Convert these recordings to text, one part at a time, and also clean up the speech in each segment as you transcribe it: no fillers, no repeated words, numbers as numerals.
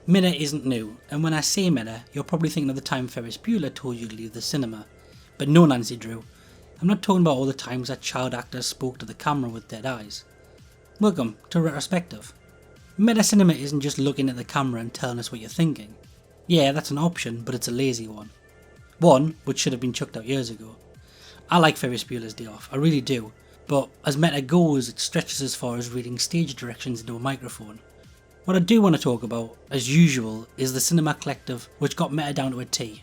Meta isn't new, and when I say meta, you're probably thinking of the time Ferris Bueller told you to leave the cinema. But no, Nancy Drew, I'm not talking about all the times that child actors spoke to the camera with dead eyes. Welcome to Retrospective. Meta cinema isn't just looking at the camera and telling us what you're thinking. Yeah, that's an option, but it's a lazy one. One which should have been chucked out years ago. I like Ferris Bueller's Day Off, I really do, but as meta goes, it stretches as far as reading stage directions into a microphone. What I do want to talk about, as usual, is the cinema collective which got meta down to a T.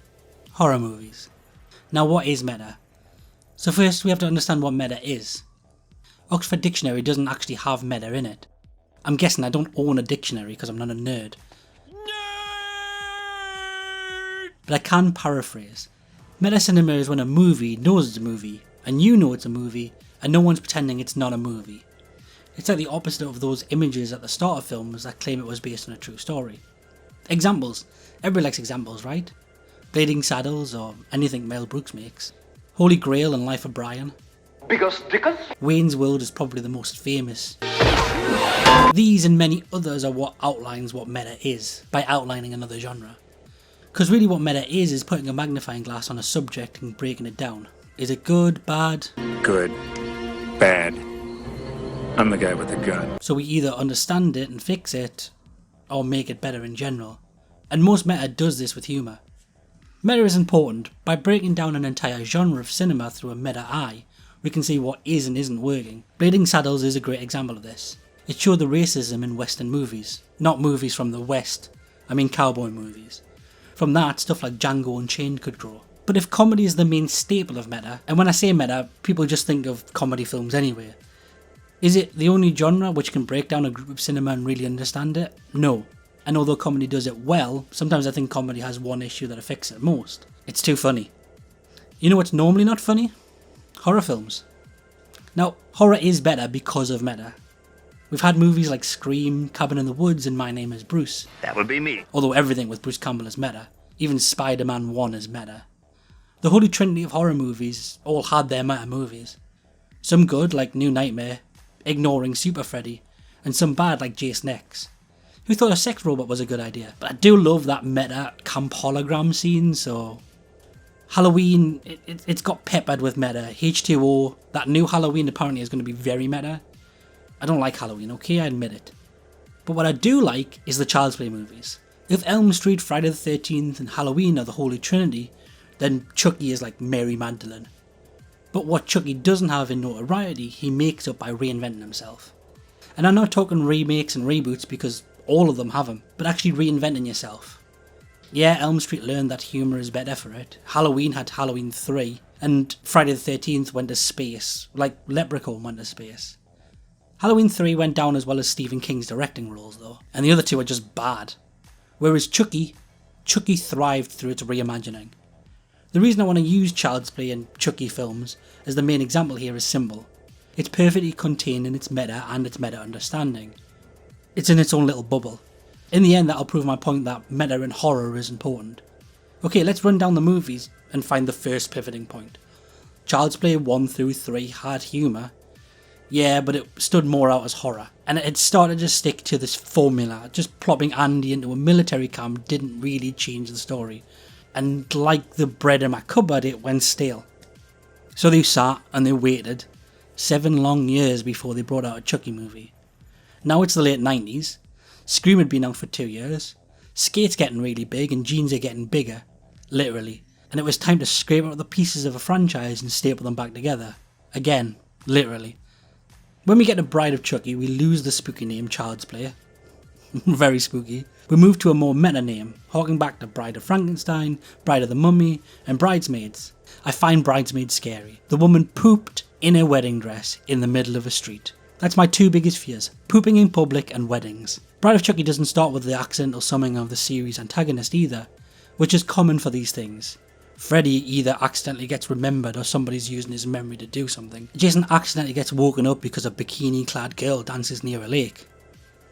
Horror movies. Now what is meta? So first we have to understand what meta is. Oxford Dictionary doesn't actually have meta in it. I'm guessing I don't own a dictionary because I'm not a nerd. But I can paraphrase. Meta cinema is when a movie knows it's a movie, and you know it's a movie, and no one's pretending it's not a movie. It's like the opposite of those images at the start of films that claim it was based on a true story. Examples. Everybody likes examples, right? Bleeding Saddles or anything Mel Brooks makes. Holy Grail and Life of Brian. Bigger stickers? Wayne's World is probably the most famous. These and many others are what outlines what meta is, by outlining another genre. Because really what meta is putting a magnifying glass on a subject and breaking it down. Is it good, bad? Good. Bad. I'm the guy with the gun. So we either understand it and fix it, or make it better in general. And most meta does this with humour. Meta is important. By breaking down an entire genre of cinema through a meta eye, we can see what is and isn't working. Bleeding Saddles is a great example of this. It showed the racism in Western movies. Not movies from the West, I mean cowboy movies. From that, stuff like Django Unchained could grow. But if comedy is the main staple of meta, and when I say meta, people just think of comedy films anyway. Is it the only genre which can break down a group of cinema and really understand it? No. And although comedy does it well, sometimes I think comedy has one issue that affects it most. It's too funny. You know what's normally not funny? Horror films. Now, horror is better because of meta. We've had movies like Scream, Cabin in the Woods, and My Name is Bruce. That would be me. Although everything with Bruce Campbell is meta. Even Spider-Man 1 is meta. The holy trinity of horror movies all had their meta movies. Some good, like New Nightmare, ignoring Super Freddy, and some bad like Jason X. Who thought a sex robot was a good idea? But I do love that meta camp hologram scene, so... Halloween, it's got peppered with meta. H2O, that new Halloween apparently is going to be very meta. I don't like Halloween, okay, I admit it. But what I do like is the Child's Play movies. If Elm Street, Friday the 13th and Halloween are the Holy Trinity, then Chucky is like Mary Magdalene. But what Chucky doesn't have in notoriety, he makes up by reinventing himself. And I'm not talking remakes and reboots because all of them have them, but actually reinventing yourself. Yeah, Elm Street learned that humour is better for it. Halloween had Halloween 3, and Friday the 13th went to space, like Leprechaun went to space. Halloween 3 went down as well as Stephen King's directing roles though, and the other two are just bad. Whereas Chucky thrived through its reimagining. The reason I want to use Child's Play and Chucky films as the main example here is simple. It's perfectly contained in its meta and its meta understanding. It's in its own little bubble. In the end, that'll prove my point that meta in horror is important. Okay, let's run down the movies and find the first pivoting point. Child's Play 1 through 3 had humour. Yeah, but it stood more out as horror. And it had started to stick to this formula. Just plopping Andy into a military camp didn't really change the story. And like the bread in my cupboard, it went stale. So they sat and they waited 7 long years before they brought out a Chucky movie. Now it's the late 90s. Scream had been out for 2 years. Skate's getting really big and jeans are getting bigger. Literally. And it was time to scrape out the pieces of a franchise and staple them back together. Again, literally. When we get to Bride of Chucky, we lose the spooky name Child's Play. Very spooky. We move to a more meta name, harking back to Bride of Frankenstein, Bride of the Mummy, and Bridesmaids. I find Bridesmaids scary. The woman pooped in a wedding dress in the middle of a street. That's my two biggest fears, pooping in public and weddings. Bride of Chucky doesn't start with the accidental summoning of the series antagonist either, which is common for these things. Freddy either accidentally gets remembered or somebody's using his memory to do something. Jason accidentally gets woken up because a bikini-clad girl dances near a lake.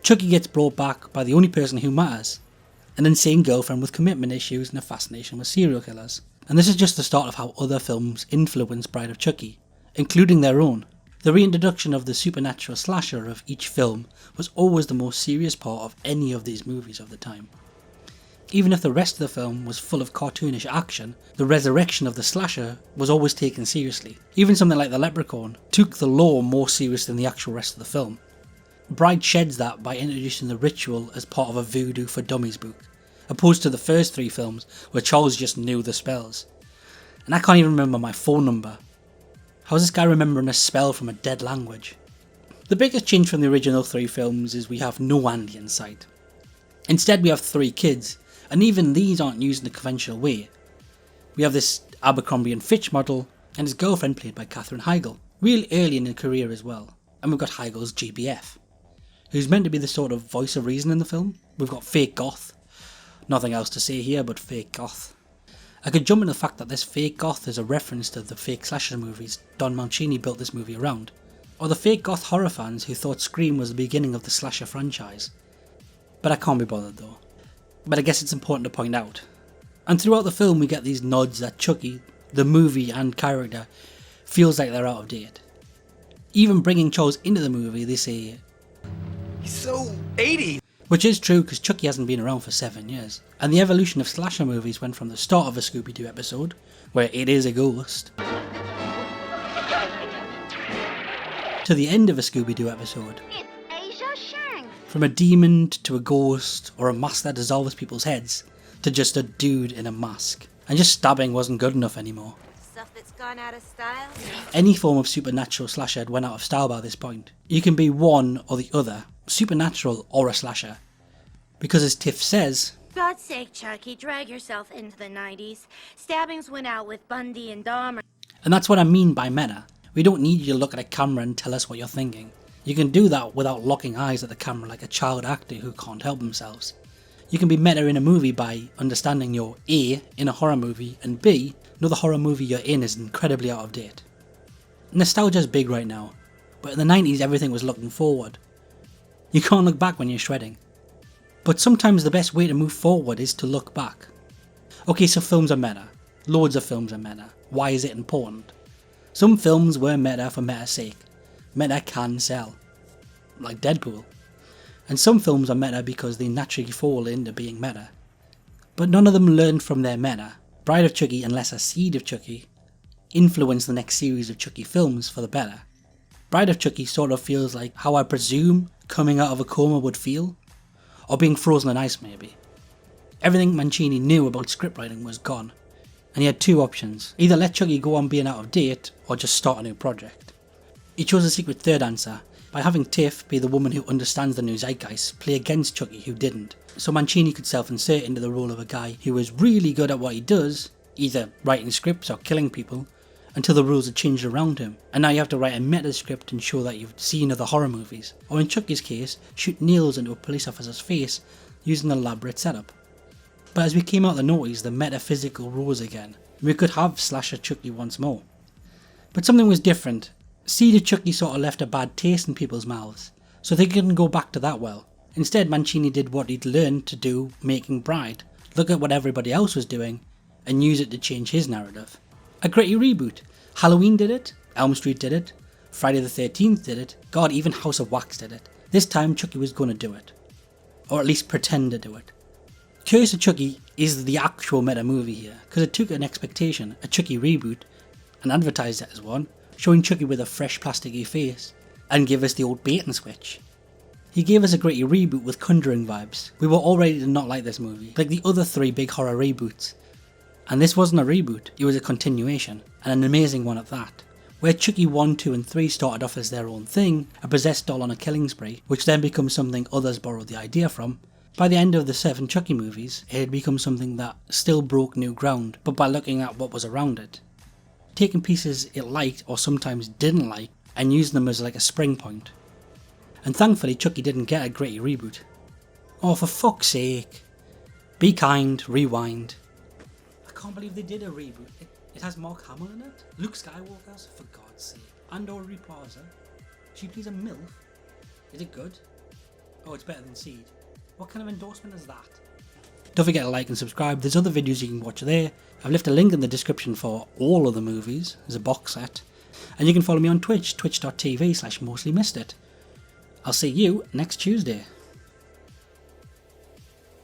Chucky gets brought back by the only person who matters, an insane girlfriend with commitment issues and a fascination with serial killers. And this is just the start of how other films influence Bride of Chucky, including their own. The reintroduction of the supernatural slasher of each film was always the most serious part of any of these movies of the time. Even if the rest of the film was full of cartoonish action, the resurrection of the slasher was always taken seriously. Even something like The Leprechaun took the lore more serious than the actual rest of the film. Bride sheds that by introducing the ritual as part of a Voodoo for Dummies book, opposed to the first 3 films where Charles just knew the spells. And I can't even remember my phone number. How's this guy remembering a spell from a dead language? The biggest change from the original 3 films is we have no Andy in sight. Instead we have 3 kids, and even these aren't used in the conventional way. We have this Abercrombie and Fitch model, and his girlfriend played by Katherine Heigl, real early in her career as well. And we've got Heigl's GBF, who's meant to be the sort of voice of reason in the film. We've got fake goth. Nothing else to say here but fake goth. I could jump into the fact that this fake goth is a reference to the fake slasher movies Don Mancini built this movie around, or the fake goth horror fans who thought Scream was the beginning of the slasher franchise. But I can't be bothered though. But I guess it's important to point out. And throughout the film we get these nods that Chucky, the movie and character, feels like they're out of date. Even bringing Charles into the movie, they say, "He's so 80s." Which is true because Chucky hasn't been around for 7 years. And the evolution of slasher movies went from the start of a Scooby-Doo episode, where it is a ghost, to the end of a Scooby-Doo episode. From a demon to a ghost, or a mask that dissolves people's heads, to just a dude in a mask. And just stabbing wasn't good enough anymore. Stuff that's gone out of style? Any form of supernatural slasher had went out of style by this point. You can be one or the other, supernatural or a slasher. Because as Tiff says, God's sake, Chucky, drag yourself into the 90s. Stabbings went out with Bundy and Dahmer. And that's what I mean by meta. We don't need you to look at a camera and tell us what you're thinking. You can do that without locking eyes at the camera like a child actor who can't help themselves. You can be meta in a movie by understanding you're A, in a horror movie, and B, know the horror movie you're in is incredibly out of date. Nostalgia's big right now, but in the 90s everything was looking forward. You can't look back when you're shredding. But sometimes the best way to move forward is to look back. Okay, so films are meta. Loads of films are meta. Why is it important? Some films were meta for meta's sake. Meta can sell. Like Deadpool. And some films are meta because they naturally fall into being meta. But none of them learned from their meta. Bride of Chucky and Lesser Seed of Chucky influenced the next series of Chucky films for the better. Bride of Chucky sort of feels like how I presume coming out of a coma would feel. Or being frozen in ice maybe. Everything Mancini knew about scriptwriting was gone. And he had 2 options. Either let Chucky go on being out of date or just start a new project. He chose a secret third answer, by having Tiff be the woman who understands the new zeitgeist play against Chucky who didn't, so Mancini could self-insert into the role of a guy who was really good at what he does, either writing scripts or killing people, until the rules had changed around him, and now you have to write a meta script and show that you've seen other horror movies, or in Chucky's case, shoot nails into a police officer's face using an elaborate setup. But as we came out of the noughties, the metaphysical rose again, and we could have slasher Chucky once more. But something was different. Seed of Chucky sort of left a bad taste in people's mouths, so they couldn't go back to that well. Instead, Mancini did what he'd learned to do making Bride, look at what everybody else was doing, and use it to change his narrative. A gritty reboot. Halloween did it, Elm Street did it, Friday the 13th did it, God, even House of Wax did it. This time Chucky was going to do it. Or at least pretend to do it. Curse of Chucky is the actual meta movie here, because it took an expectation, a Chucky reboot, and advertised it as one, showing Chucky with a fresh plasticky face, and give us the old bait and switch. He gave us a gritty reboot with Conjuring vibes. We were all ready to not like this movie, like the other 3 big horror reboots. And this wasn't a reboot, it was a continuation, and an amazing one at that. Where Chucky 1, 2 and 3 started off as their own thing, a possessed doll on a killing spree, which then becomes something others borrowed the idea from, by the end of the 7 Chucky movies, it had become something that still broke new ground, but by looking at what was around it. Taking pieces it liked or sometimes didn't like and using them as like a spring point. And thankfully Chucky didn't get a gritty reboot. Oh, for fuck's sake. Be kind, rewind. I can't believe they did a reboot. It has Mark Hamill in it, Luke Skywalker's, for God's sake, and Aubrey Plaza. She plays a MILF. Is it good? Oh, it's better than Seed. What kind of endorsement is that? Don't forget to like and subscribe, there's other videos you can watch there. I've left a link in the description for all of the movies, there's a box set. And you can follow me on Twitch, twitch.tv/mostlymissedit. I'll see you next Tuesday.